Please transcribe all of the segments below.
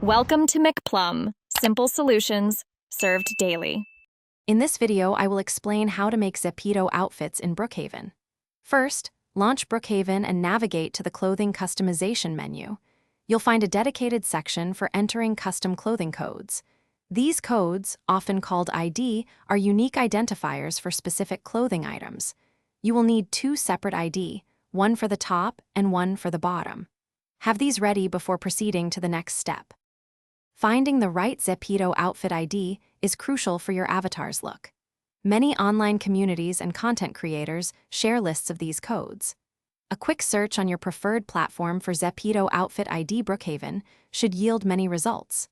Welcome to McPlum, simple solutions served daily. In this video, I will explain how to make Zepeto outfits in Brookhaven. First, launch Brookhaven and navigate to the Clothing Customization menu. You'll find a dedicated section for entering custom clothing codes. These codes, often called ID, are unique identifiers for specific clothing items. You will need two separate ID, one for the top and one for the bottom. Have these ready before proceeding to the next step. Finding the right Zepeto outfit ID is crucial for your avatar's look. Many online communities and content creators share lists of these codes. A quick search on your preferred platform for Zepeto outfit ID Brookhaven should yield many results.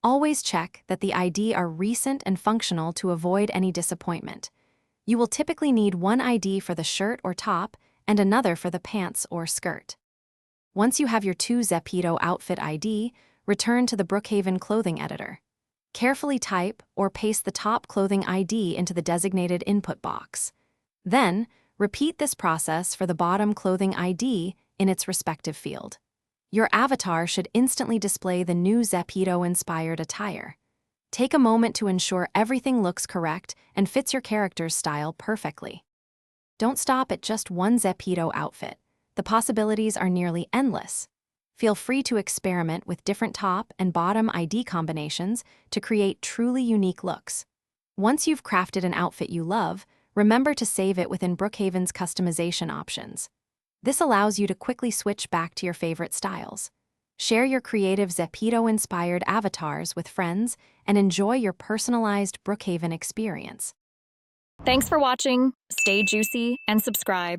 Always check that the ID are recent and functional to avoid any disappointment. You will typically need one ID for the shirt or top and another for the pants or skirt. Once you have your two Zepeto outfit ID, return to the Brookhaven clothing editor. Carefully type or paste the top clothing ID into the designated input box. Then, repeat this process for the bottom clothing ID in its respective field. Your avatar should instantly display the new Zepeto-inspired attire. Take a moment to ensure everything looks correct and fits your character's style perfectly. Don't stop at just one Zepeto outfit. The possibilities are nearly endless. Feel free to experiment with different top and bottom ID combinations to create truly unique looks. Once you've crafted an outfit you love, remember to save it within Brookhaven's customization options. This allows you to quickly switch back to your favorite styles. Share your creative Zepeto-inspired avatars with friends and enjoy your personalized Brookhaven experience. Thanks for watching. Stay juicy and subscribe.